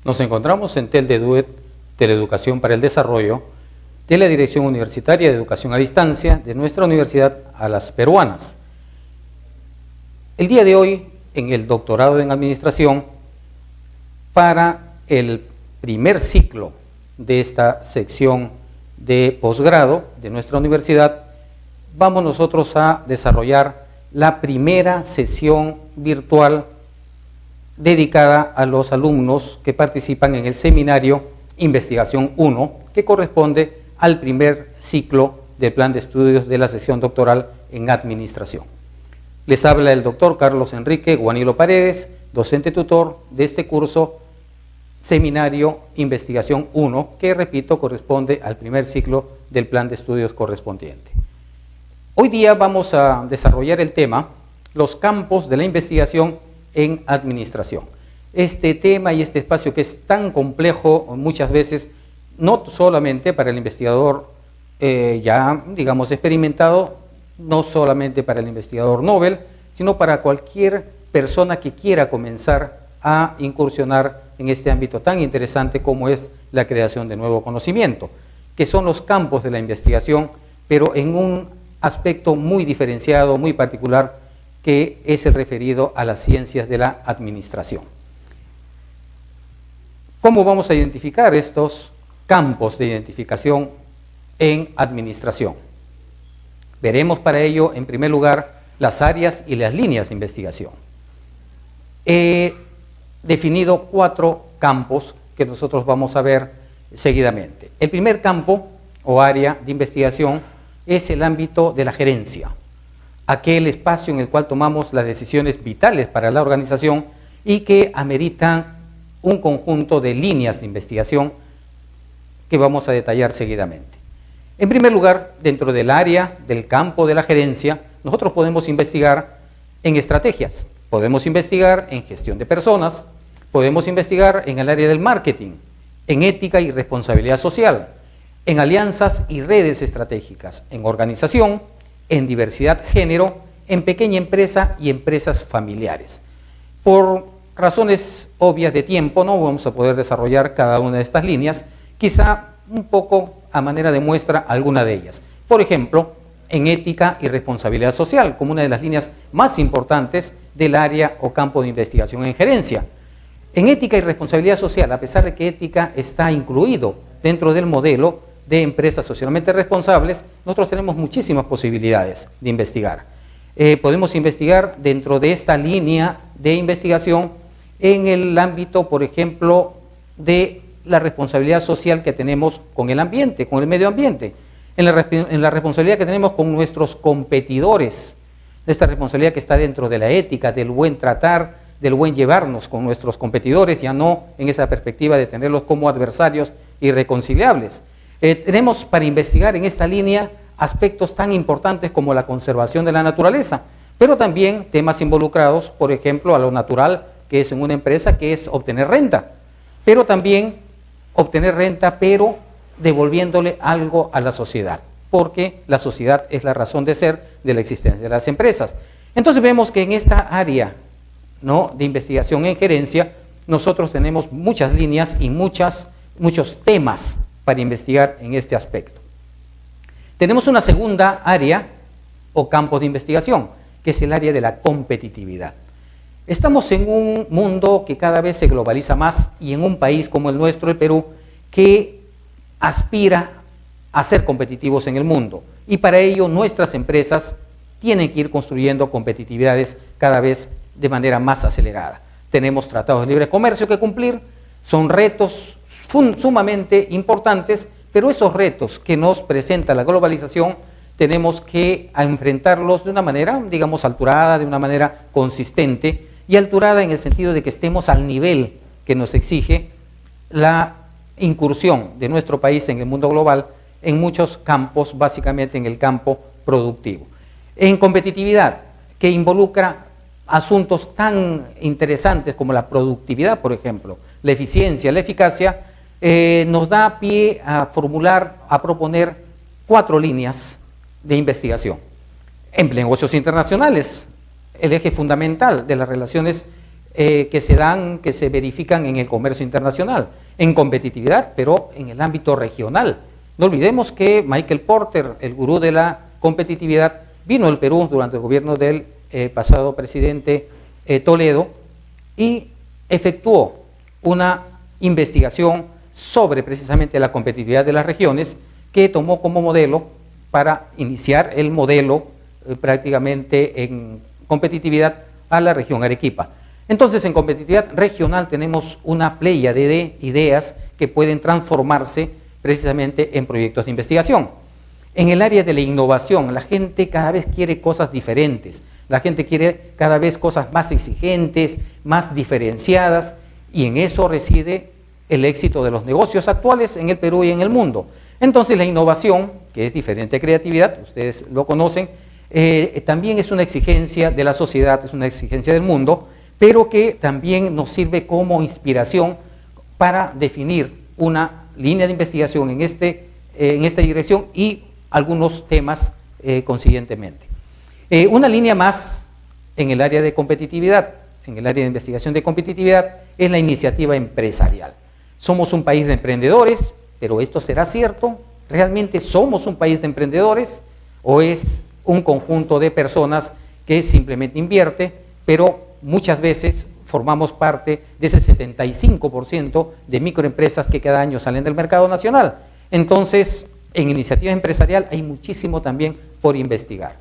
Nos encontramos en TEL de DUET, Teleeducación para el Desarrollo, de la Dirección Universitaria de Educación a Distancia de nuestra universidad a las peruanas. El día de hoy, en el doctorado en Administración, para el primer ciclo de esta sección de posgrado de nuestra universidad, vamos nosotros a desarrollar la primera sesión virtual dedicada a los alumnos que participan en el seminario Investigación 1, que corresponde al primer ciclo del plan de estudios de la sección doctoral en Administración. Les habla el doctor Carlos Enrique Guanilo Paredes, docente tutor de este curso Seminario Investigación 1, que, repito, corresponde al primer ciclo del plan de estudios correspondiente. Hoy día vamos a desarrollar el tema, los campos de la investigación en administración. Este tema y este espacio que es tan complejo muchas veces, no solamente para el investigador ya, digamos, experimentado, no solamente para el investigador Nobel, sino para cualquier persona que quiera comenzar a incursionar en este ámbito tan interesante como es la creación de nuevo conocimiento, que son los campos de la investigación, pero en un aspecto muy diferenciado, muy particular, que es el referido a las ciencias de la administración. ¿Cómo vamos a identificar estos campos de identificación en administración? Veremos para ello, en primer lugar, las áreas y las líneas de investigación. He definido 4 campos que nosotros vamos a ver seguidamente. El primer campo o área de investigación es el ámbito de la gerencia, aquel espacio en el cual tomamos las decisiones vitales para la organización y que ameritan un conjunto de líneas de investigación que vamos a detallar seguidamente. En primer lugar, dentro del área del campo de la gerencia, nosotros podemos investigar en estrategias, podemos investigar en gestión de personas, podemos investigar en el área del marketing, en ética y responsabilidad social, en alianzas y redes estratégicas, en organización, en diversidad género, en pequeña empresa y empresas familiares. Por razones obvias de tiempo no vamos a poder desarrollar cada una de estas líneas, quizá un poco a manera de muestra alguna de ellas. Por ejemplo, en ética y responsabilidad social, como una de las líneas más importantes del área o campo de investigación en gerencia. En ética y responsabilidad social, a pesar de que ética está incluido dentro del modelo de empresas socialmente responsables, nosotros tenemos muchísimas posibilidades de investigar. Podemos investigar dentro de esta línea de investigación en el ámbito, por ejemplo, de la responsabilidad social que tenemos con el ambiente, con el medio ambiente, en la responsabilidad que tenemos con nuestros competidores, esta responsabilidad que está dentro de la ética, del buen tratar, del buen llevarnos con nuestros competidores, ya no en esa perspectiva de tenerlos como adversarios irreconciliables. Tenemos para investigar en esta línea aspectos tan importantes como la conservación de la naturaleza, pero también temas involucrados, por ejemplo, a lo natural, que es en una empresa, que es obtener renta, pero también obtener renta, pero devolviéndole algo a la sociedad, porque la sociedad es la razón de ser de la existencia de las empresas. Entonces vemos que en esta área, ¿no?, de investigación en gerencia, nosotros tenemos muchas líneas y muchos temas para investigar en este aspecto. Tenemos una segunda área o campo de investigación, que es el área de la competitividad. Estamos en un mundo que cada vez se globaliza más y en un país como el nuestro, el Perú, que aspira a ser competitivos en el mundo. Y para ello nuestras empresas tienen que ir construyendo competitividades cada vez de manera más acelerada. Tenemos tratados de libre comercio que cumplir, son retos sumamente importantes, pero esos retos que nos presenta la globalización tenemos que enfrentarlos de una manera, digamos, alturada, de una manera consistente, y alturada en el sentido de que estemos al nivel que nos exige la incursión de nuestro país en el mundo global en muchos campos, básicamente en el campo productivo. En competitividad, que involucra asuntos tan interesantes como la productividad, por ejemplo, la eficiencia, la eficacia, nos da pie a formular, a proponer 4 líneas de investigación. En negocios internacionales, el eje fundamental de las relaciones que se dan, que se verifican en el comercio internacional, en competitividad, pero en el ámbito regional. No olvidemos que Michael Porter, el gurú de la competitividad, vino al Perú durante el gobierno del pasado presidente Toledo y efectuó una investigación sobre precisamente la competitividad de las regiones, que tomó como modelo para iniciar el modelo prácticamente en competitividad a la región Arequipa. Entonces, en competitividad regional tenemos una pléyade de ideas que pueden transformarse precisamente en proyectos de investigación. En el área de la innovación, la gente cada vez quiere cosas diferentes, la gente quiere cada vez cosas más exigentes, más diferenciadas, y en eso reside el éxito de los negocios actuales en el Perú y en el mundo. Entonces, la innovación, que es diferente a creatividad, ustedes lo conocen, también es una exigencia de la sociedad, es una exigencia del mundo, pero que también nos sirve como inspiración para definir una línea de investigación en esta dirección y algunos temas consiguientemente. Una línea más en el área de competitividad, en el área de investigación de competitividad, es la iniciativa empresarial. Somos un país de emprendedores, pero ¿esto será cierto? ¿Realmente somos un país de emprendedores o es un conjunto de personas que simplemente invierte, pero muchas veces formamos parte de ese 75% de microempresas que cada año salen del mercado nacional? Entonces, en iniciativa empresarial hay muchísimo también por investigar.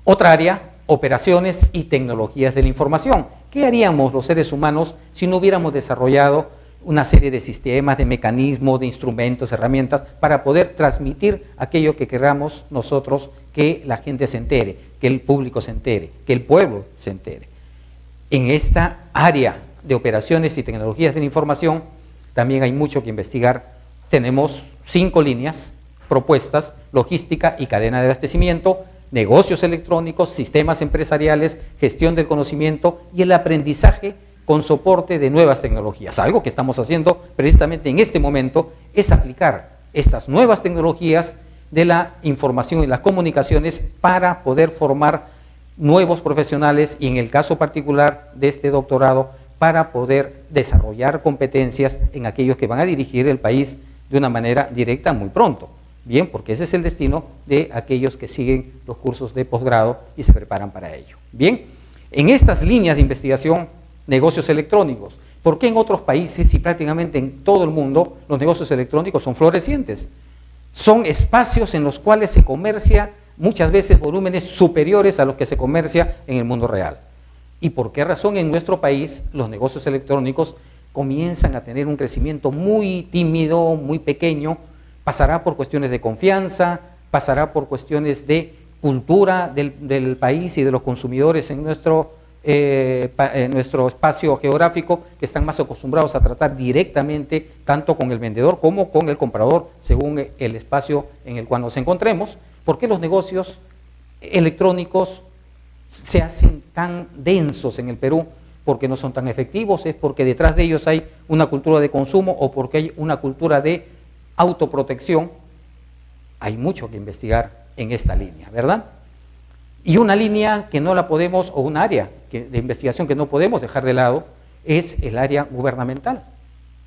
Otra área, operaciones y tecnologías de la información. ¿Qué haríamos los seres humanos si no hubiéramos desarrollado una serie de sistemas, de mecanismos, de instrumentos, herramientas para poder transmitir aquello que queramos nosotros que la gente se entere, que el público se entere, que el pueblo se entere? En esta área de operaciones y tecnologías de la información también hay mucho que investigar. Tenemos 5 líneas propuestas: logística y cadena de abastecimiento, negocios electrónicos, sistemas empresariales, gestión del conocimiento y el aprendizaje con soporte de nuevas tecnologías. Algo que estamos haciendo precisamente en este momento es aplicar estas nuevas tecnologías de la información y las comunicaciones para poder formar nuevos profesionales y, en el caso particular de este doctorado, para poder desarrollar competencias en aquellos que van a dirigir el país de una manera directa muy pronto. Bien, porque ese es el destino de aquellos que siguen los cursos de posgrado y se preparan para ello. Bien, en estas líneas de investigación, negocios electrónicos. ¿Por qué en otros países y prácticamente en todo el mundo los negocios electrónicos son florecientes? Son espacios en los cuales se comercia muchas veces volúmenes superiores a los que se comercia en el mundo real. ¿Y por qué razón en nuestro país los negocios electrónicos comienzan a tener un crecimiento muy tímido, muy pequeño? Pasará por cuestiones de confianza, pasará por cuestiones de cultura del país y de los consumidores en nuestro espacio geográfico, que están más acostumbrados a tratar directamente tanto con el vendedor como con el comprador, según el espacio en el cual nos encontremos. ¿Por qué los negocios electrónicos se hacen tan densos en el Perú? Porque no son tan efectivos, es porque detrás de ellos hay una cultura de consumo o porque hay una cultura de autoprotección. Hay mucho que investigar en esta línea, ¿verdad? Y una línea que no la podemos, o un área de investigación que no podemos dejar de lado, es el área gubernamental.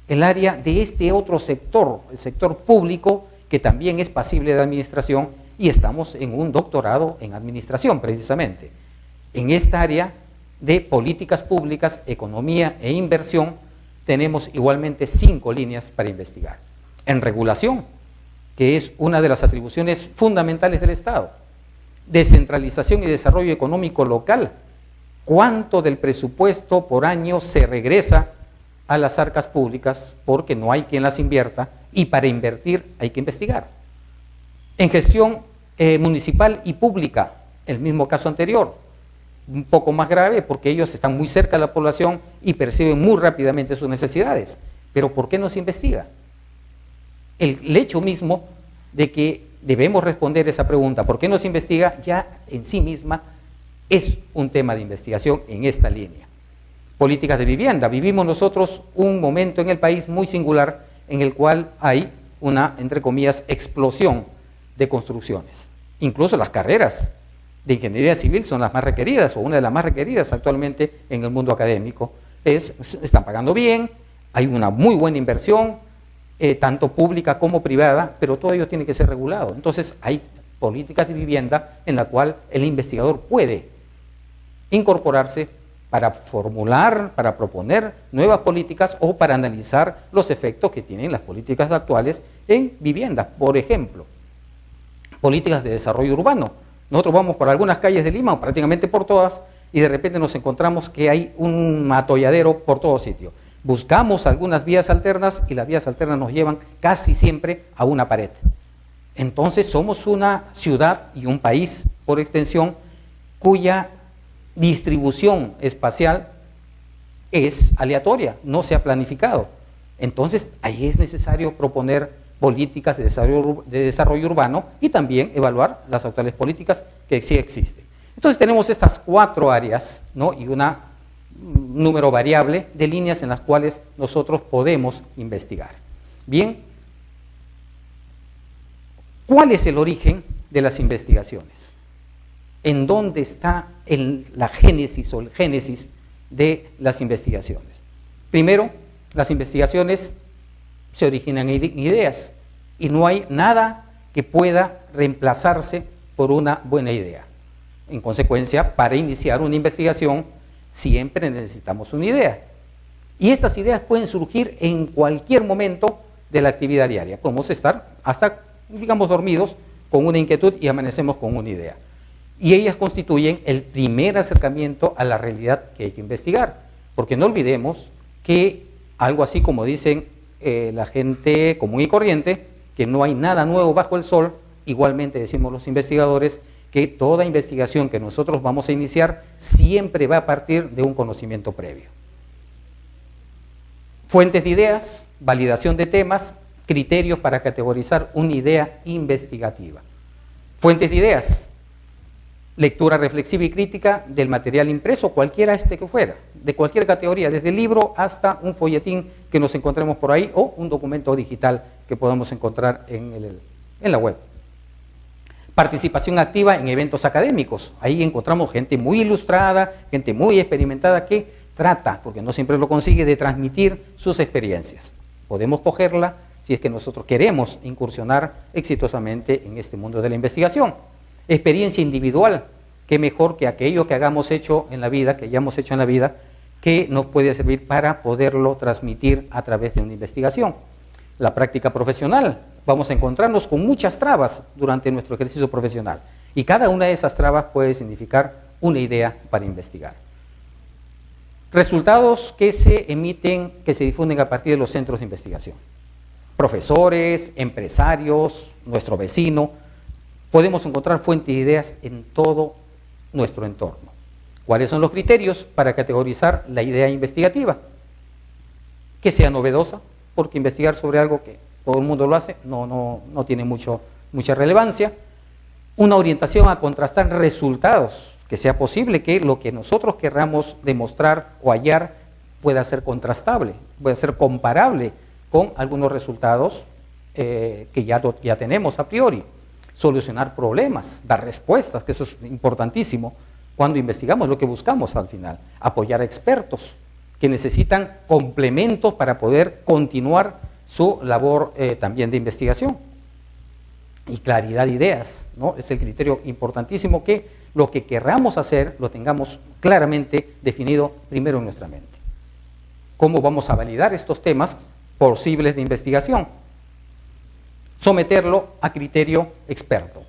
El área de este otro sector, el sector público, que también es pasible de administración, y estamos en un doctorado en administración, precisamente. En esta área de políticas públicas, economía e inversión, tenemos igualmente 5 líneas para investigar. En regulación, que es una de las atribuciones fundamentales del Estado. Descentralización y desarrollo económico local. ¿Cuánto del presupuesto por año se regresa a las arcas públicas? Porque no hay quien las invierta, y para invertir hay que investigar. En gestión municipal y pública, el mismo caso anterior, un poco más grave porque ellos están muy cerca de la población y perciben muy rápidamente sus necesidades. Pero ¿por qué no se investiga? El hecho mismo de que debemos responder esa pregunta, ¿por qué no se investiga?, ya en sí misma es un tema de investigación en esta línea. Políticas de vivienda. Vivimos nosotros un momento en el país muy singular en el cual hay una, entre comillas, explosión de construcciones. Incluso las carreras de ingeniería civil son las más requeridas, o una de las más requeridas actualmente en el mundo académico. Están pagando bien, hay una muy buena inversión, tanto pública como privada, pero todo ello tiene que ser regulado. Entonces hay políticas de vivienda en la cual el investigador puede incorporarse para formular, para proponer nuevas políticas o para analizar los efectos que tienen las políticas actuales en vivienda. Por ejemplo, políticas de desarrollo urbano. Nosotros vamos por algunas calles de Lima, o prácticamente por todas, y de repente nos encontramos que hay un atolladero por todo sitio. Buscamos algunas vías alternas y las vías alternas nos llevan casi siempre a una pared. Entonces somos una ciudad y un país por extensión cuya distribución espacial es aleatoria, no se ha planificado. Entonces ahí es necesario proponer políticas de desarrollo urbano y también evaluar las actuales políticas que sí existen. Entonces tenemos estas 4 áreas, ¿no? Y un número variable de líneas en las cuales nosotros podemos investigar. Bien, ¿cuál es el origen de las investigaciones? ¿En dónde está la génesis o el génesis de las investigaciones? Primero, las investigaciones se originan en ideas y no hay nada que pueda reemplazarse por una buena idea. En consecuencia, para iniciar una investigación siempre necesitamos una idea. Y estas ideas pueden surgir en cualquier momento de la actividad diaria. Podemos estar hasta, digamos, dormidos con una inquietud y amanecemos con una idea. Y ellas constituyen el primer acercamiento a la realidad que hay que investigar. Porque no olvidemos que algo así como dicen la gente común y corriente, que no hay nada nuevo bajo el sol, igualmente decimos los investigadores que toda investigación que nosotros vamos a iniciar siempre va a partir de un conocimiento previo. Fuentes de ideas, validación de temas, criterios para categorizar una idea investigativa. Fuentes de ideas, lectura reflexiva y crítica del material impreso, cualquiera que fuera, de cualquier categoría, desde el libro hasta un folletín que nos encontremos por ahí o un documento digital que podamos encontrar en la web. Participación activa en eventos académicos. Ahí encontramos gente muy ilustrada, gente muy experimentada que trata, porque no siempre lo consigue, de transmitir sus experiencias. Podemos cogerla si es que nosotros queremos incursionar exitosamente en este mundo de la investigación. Experiencia individual, qué mejor que aquello que hayamos hecho en la vida, que nos puede servir para poderlo transmitir a través de una investigación. La práctica profesional, vamos a encontrarnos con muchas trabas durante nuestro ejercicio profesional y cada una de esas trabas puede significar una idea para investigar. Resultados que se emiten, que se difunden a partir de los centros de investigación. Profesores, empresarios, nuestro vecino, podemos encontrar fuentes de ideas en todo nuestro entorno. ¿Cuáles son los criterios para categorizar la idea investigativa? Que sea novedosa, porque investigar sobre algo que todo el mundo lo hace no tiene mucha relevancia. Una orientación a contrastar resultados, que sea posible que lo que nosotros querramos demostrar o hallar pueda ser contrastable, pueda ser comparable con algunos resultados que ya tenemos a priori. Solucionar problemas, dar respuestas, que eso es importantísimo cuando investigamos, lo que buscamos al final. Apoyar a expertos que necesitan complementos para poder continuar su labor también de investigación. Y claridad de ideas, ¿no? Es el criterio importantísimo, que lo que querramos hacer lo tengamos claramente definido primero en nuestra mente. ¿Cómo vamos a validar estos temas posibles de investigación? Someterlo a criterio experto.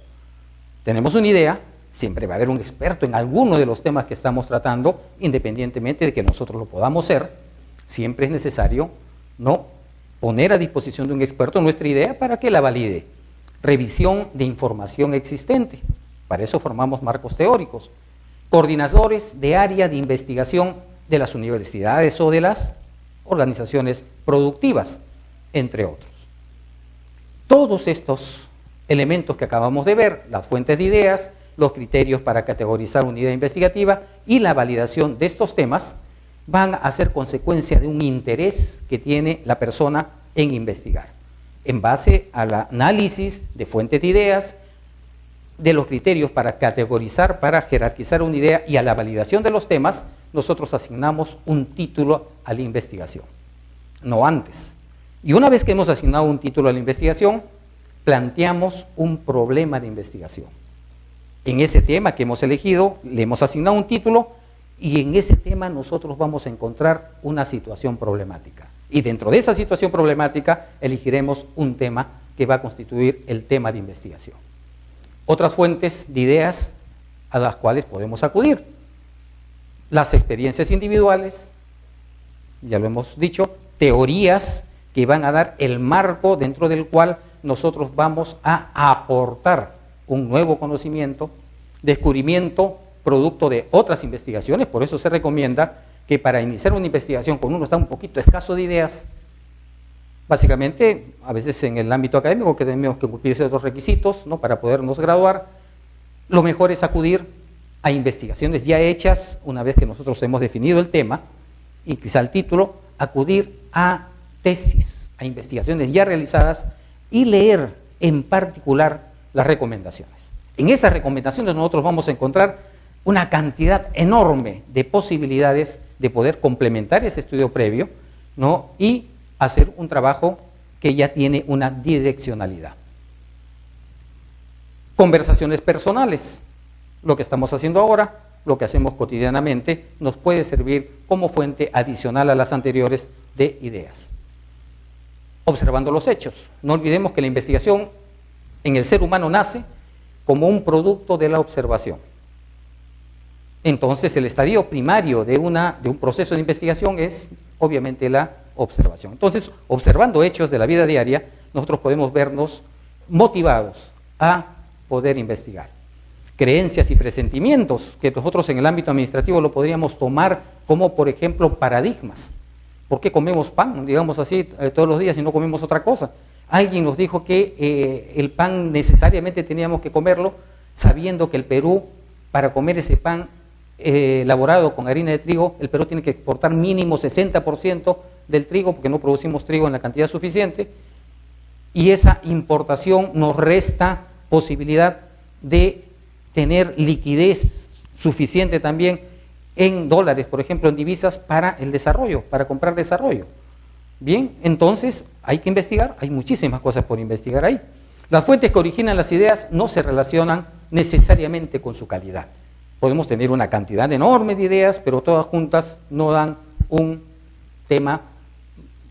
Tenemos una idea, siempre va a haber un experto en alguno de los temas que estamos tratando, independientemente de que nosotros lo podamos ser, siempre es necesario no poner a disposición de un experto nuestra idea para que la valide. Revisión de información existente, para eso formamos marcos teóricos. Coordinadores de área de investigación de las universidades o de las organizaciones productivas, entre otros. Todos estos elementos que acabamos de ver, las fuentes de ideas, los criterios para categorizar una idea investigativa y la validación de estos temas, van a ser consecuencia de un interés que tiene la persona en investigar, en base al análisis de fuentes de ideas, de los criterios para categorizar, para jerarquizar una idea y a la validación de los temas, nosotros asignamos un título a la investigación, no antes. Y una vez que hemos asignado un título a la investigación, planteamos un problema de investigación. En ese tema que hemos elegido, le hemos asignado un título y en ese tema nosotros vamos a encontrar una situación problemática. Y dentro de esa situación problemática elegiremos un tema que va a constituir el tema de investigación. Otras fuentes de ideas a las cuales podemos acudir: las experiencias individuales, ya lo hemos dicho, teorías que van a dar el marco dentro del cual nosotros vamos a aportar un nuevo conocimiento, descubrimiento producto de otras investigaciones. Por eso se recomienda que para iniciar una investigación, cuando uno está un poquito escaso de ideas, básicamente, a veces en el ámbito académico que tenemos que cumplir ciertos requisitos, ¿no?, para podernos graduar, lo mejor es acudir a investigaciones ya hechas, una vez que nosotros hemos definido el tema, y quizá el título, acudir a tesis, a investigaciones ya realizadas, y leer en particular las recomendaciones. En esas recomendaciones nosotros vamos a encontrar una cantidad enorme de posibilidades de poder complementar ese estudio previo, ¿no?, y hacer un trabajo que ya tiene una direccionalidad. Conversaciones personales, lo que estamos haciendo ahora, lo que hacemos cotidianamente, nos puede servir como fuente adicional a las anteriores de ideas. Observando los hechos. No olvidemos que la investigación en el ser humano nace como un producto de la observación. Entonces, el estadio primario de un proceso de investigación es, obviamente, la observación. Entonces, observando hechos de la vida diaria, nosotros podemos vernos motivados a poder investigar. Creencias y presentimientos, que nosotros en el ámbito administrativo lo podríamos tomar como, por ejemplo, paradigmas. ¿Por qué comemos pan, digamos así, todos los días y no comemos otra cosa? Alguien nos dijo que el pan necesariamente teníamos que comerlo, sabiendo que el Perú, para comer ese pan elaborado con harina de trigo, el Perú tiene que exportar mínimo 60% del trigo, porque no producimos trigo en la cantidad suficiente, y esa importación nos resta posibilidad de tener liquidez suficiente también en dólares, por ejemplo, en divisas, para el desarrollo, para comprar desarrollo. Bien, entonces hay que investigar, hay muchísimas cosas por investigar ahí. Las fuentes que originan las ideas no se relacionan necesariamente con su calidad. Podemos tener una cantidad enorme de ideas, pero todas juntas no dan un tema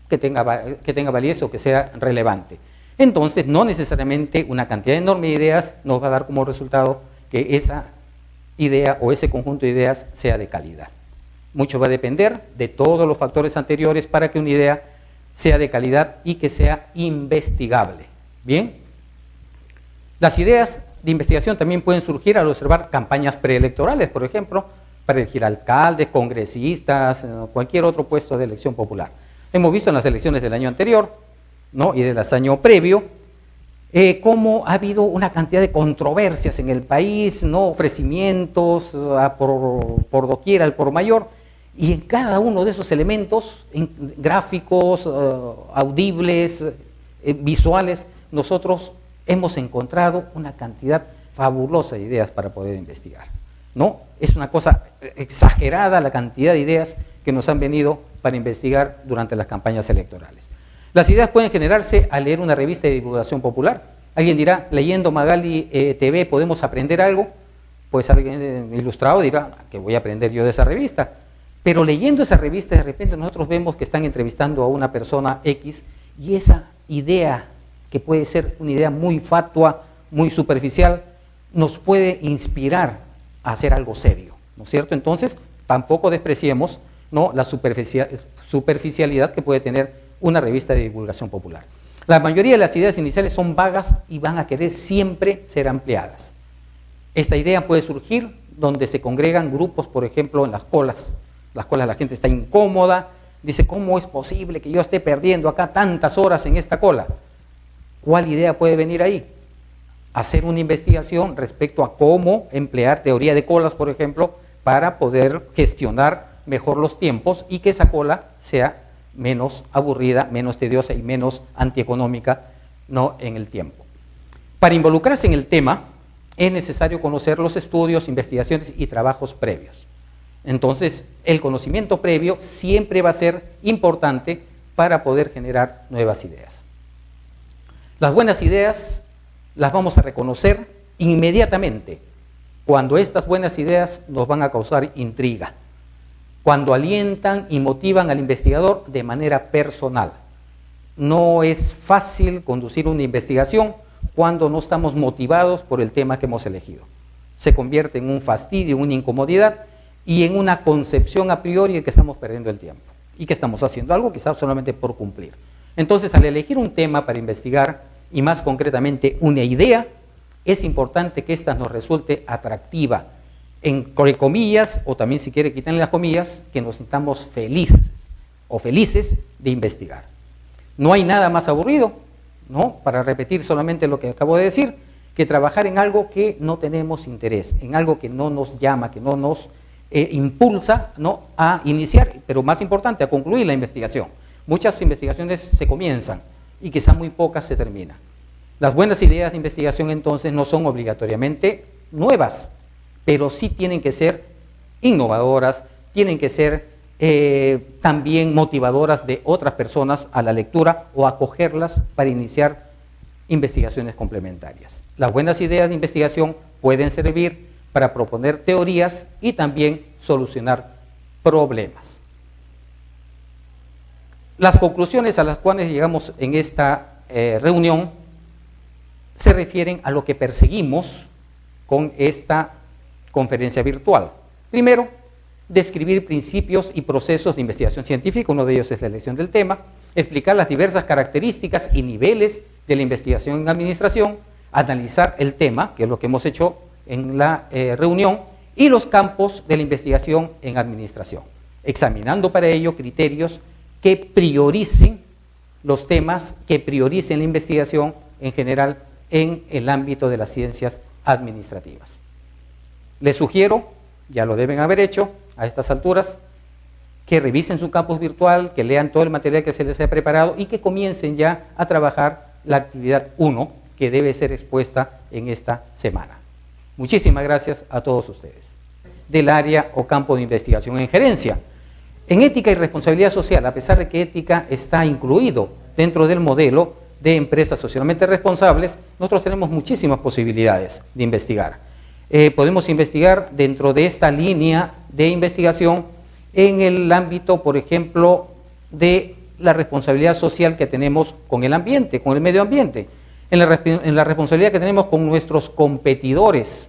que tenga validez o que sea relevante. Entonces, no necesariamente una cantidad enorme de ideas nos va a dar como resultado que esa idea o ese conjunto de ideas sea de calidad. Mucho va a depender de todos los factores anteriores para que una idea sea de calidad y que sea investigable. Bien, las ideas de investigación también pueden surgir al observar campañas preelectorales, por ejemplo, para elegir alcaldes, congresistas, cualquier otro puesto de elección popular. Hemos visto en las elecciones del año anterior, ¿no?, y del año previo, cómo ha habido una cantidad de controversias en el país, ¿no?, ofrecimientos por doquier al por mayor, y en cada uno de esos elementos, gráficos, audibles, visuales, nosotros hemos encontrado una cantidad fabulosa de ideas para poder investigar, ¿no? Es una cosa exagerada la cantidad de ideas que nos han venido para investigar durante las campañas electorales. Las ideas pueden generarse al leer una revista de divulgación popular. Alguien dirá, leyendo Magali TV, ¿podemos aprender algo? Pues alguien ilustrado dirá, ¿qué voy a aprender yo de esa revista? Pero leyendo esa revista, de repente nosotros vemos que están entrevistando a una persona X y esa idea, que puede ser una idea muy fatua, muy superficial, nos puede inspirar a hacer algo serio, ¿no es cierto? Entonces, tampoco despreciemos, ¿no?, la superficialidad que puede tener una revista de divulgación popular. La mayoría de las ideas iniciales son vagas y van a querer siempre ser ampliadas. Esta idea puede surgir donde se congregan grupos, por ejemplo, en las colas. Las colas, la gente está incómoda, dice, ¿cómo es posible que yo esté perdiendo acá tantas horas en esta cola? ¿Cuál idea puede venir ahí? Hacer una investigación respecto a cómo emplear teoría de colas, por ejemplo, para poder gestionar mejor los tiempos y que esa cola sea menos aburrida, menos tediosa y menos antieconómica, ¿no?, en el tiempo. Para involucrarse en el tema, es necesario conocer los estudios, investigaciones y trabajos previos. Entonces, el conocimiento previo siempre va a ser importante para poder generar nuevas ideas. Las buenas ideas las vamos a reconocer inmediatamente cuando estas buenas ideas nos van a causar intriga, cuando alientan y motivan al investigador de manera personal. No es fácil conducir una investigación cuando no estamos motivados por el tema que hemos elegido. Se convierte en un fastidio, una incomodidad y en una concepción a priori de que estamos perdiendo el tiempo y que estamos haciendo algo quizás solamente por cumplir. Entonces, al elegir un tema para investigar y más concretamente una idea, es importante que ésta nos resulte atractiva, entre comillas, o también si quiere quitarle las comillas, que nos sintamos felices o felices de investigar. No hay nada más aburrido, ¿no?, para repetir solamente lo que acabo de decir, que trabajar en algo que no tenemos interés, en algo que no nos llama, que no nos impulsa, ¿no?, a iniciar, pero más importante, a concluir la investigación. Muchas investigaciones se comienzan y quizá muy pocas se terminan. Las buenas ideas de investigación entonces no son obligatoriamente nuevas, pero sí tienen que ser innovadoras, tienen que ser también motivadoras de otras personas a la lectura o acogerlas para iniciar investigaciones complementarias. Las buenas ideas de investigación pueden servir para proponer teorías y también solucionar problemas. Las conclusiones a las cuales llegamos en esta reunión se refieren a lo que perseguimos con esta conferencia virtual. Primero, describir principios y procesos de investigación científica, uno de ellos es la elección del tema, explicar las diversas características y niveles de la investigación en administración, analizar el tema, que es lo que hemos hecho en la reunión, y los campos de la investigación en administración, examinando para ello criterios que prioricen los temas, que prioricen la investigación en general en el ámbito de las ciencias administrativas. Les sugiero, ya lo deben haber hecho a estas alturas, que revisen su campus virtual, que lean todo el material que se les ha preparado y que comiencen ya a trabajar la actividad 1 que debe ser expuesta en esta semana. Muchísimas gracias a todos ustedes. Del área o campo de investigación en gerencia. En ética y responsabilidad social, a pesar de que ética está incluido dentro del modelo de empresas socialmente responsables, nosotros tenemos muchísimas posibilidades de investigar. Podemos investigar dentro de esta línea de investigación en el ámbito, por ejemplo, de la responsabilidad social que tenemos con el ambiente, con el medio ambiente, en la responsabilidad que tenemos con nuestros competidores,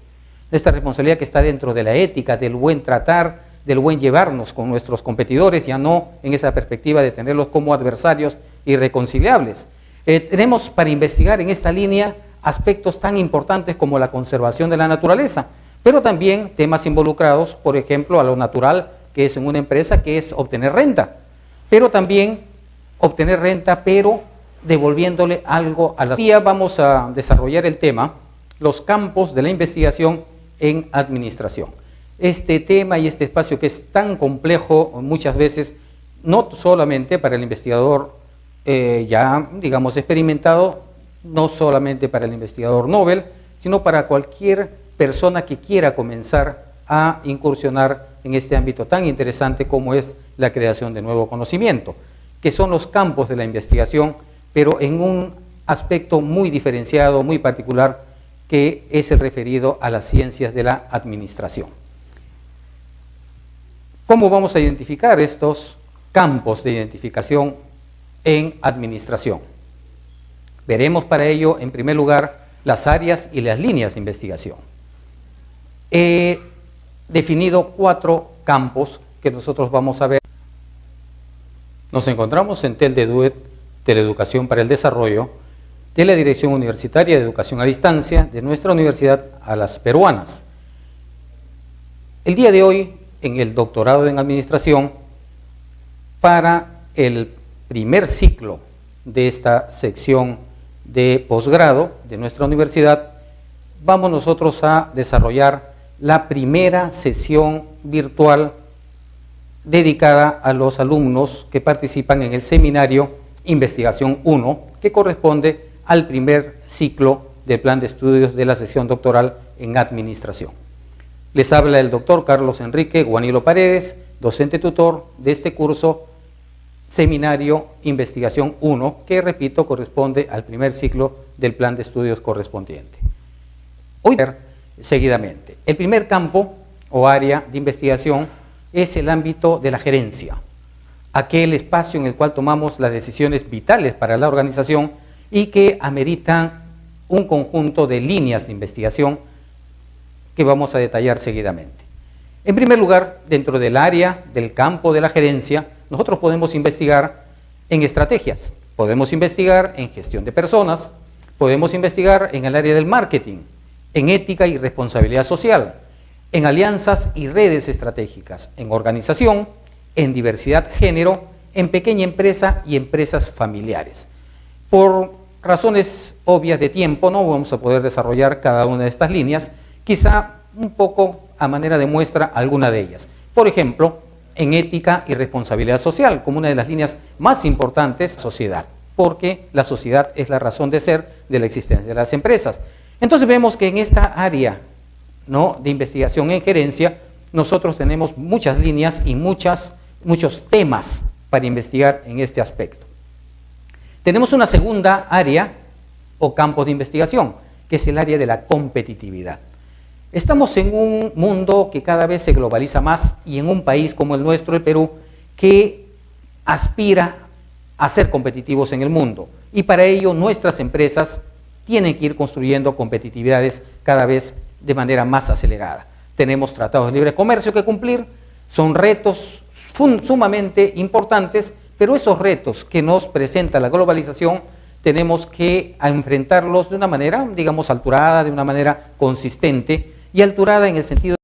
esta responsabilidad que está dentro de la ética, del buen tratar, del buen llevarnos con nuestros competidores, ya no en esa perspectiva de tenerlos como adversarios irreconciliables. Tenemos para investigar en esta línea aspectos tan importantes como la conservación de la naturaleza, pero también temas involucrados, por ejemplo, a lo natural, que es en una empresa, que es obtener renta, pero también obtener renta, pero devolviéndole algo a la sociedad. Vamos a desarrollar el tema, los campos de la investigación en administración. Este tema y este espacio que es tan complejo muchas veces, no solamente para el investigador ya, digamos, experimentado, no solamente para el investigador Nobel, sino para cualquier persona que quiera comenzar a incursionar en este ámbito tan interesante como es la creación de nuevo conocimiento, que son los campos de la investigación, pero en un aspecto muy diferenciado, muy particular, que es el referido a las ciencias de la administración. ¿Cómo vamos a identificar estos campos de identificación en administración? Veremos para ello, en primer lugar, las áreas y las líneas de investigación. He definido 4 campos que nosotros vamos a ver. Nos encontramos en TEL de DUET, Teleeducación para el Desarrollo, de la Dirección Universitaria de Educación a Distancia de nuestra universidad a las peruanas. El día de hoy, en el doctorado en Administración, para el primer ciclo de esta sección de posgrado de nuestra universidad, vamos nosotros a desarrollar la primera sesión virtual dedicada a los alumnos que participan en el seminario Investigación 1, que corresponde al primer ciclo del plan de estudios de la sesión doctoral en administración. Les habla el doctor Carlos Enrique Guanilo Paredes, docente tutor de este curso Seminario Investigación 1, que, repito, corresponde al primer ciclo del plan de estudios correspondiente. Hoy, seguidamente, el primer campo o área de investigación es el ámbito de la gerencia, aquel espacio en el cual tomamos las decisiones vitales para la organización y que ameritan un conjunto de líneas de investigación que vamos a detallar seguidamente. En primer lugar, dentro del área del campo de la gerencia, nosotros podemos investigar en estrategias, podemos investigar en gestión de personas, podemos investigar en el área del marketing, en ética y responsabilidad social, en alianzas y redes estratégicas, en organización, en diversidad género, en pequeña empresa y empresas familiares. Por razones obvias de tiempo no vamos a poder desarrollar cada una de estas líneas, quizá un poco a manera de muestra alguna de ellas. Por ejemplo, en ética y responsabilidad social, como una de las líneas más importantes de la sociedad, porque la sociedad es la razón de ser de la existencia de las empresas. Entonces vemos que en esta área, ¿no?, de investigación en gerencia, nosotros tenemos muchas líneas y muchos temas para investigar en este aspecto. Tenemos una segunda área o campo de investigación, que es el área de la competitividad. Estamos en un mundo que cada vez se globaliza más y en un país como el nuestro, el Perú, que aspira a ser competitivos en el mundo. Y para ello nuestras empresas tienen que ir construyendo competitividades cada vez de manera más acelerada. Tenemos tratados de libre comercio que cumplir, son retos sumamente importantes, pero esos retos que nos presenta la globalización tenemos que enfrentarlos de una manera, digamos, alturada, de una manera consistente, y alturada en el sentido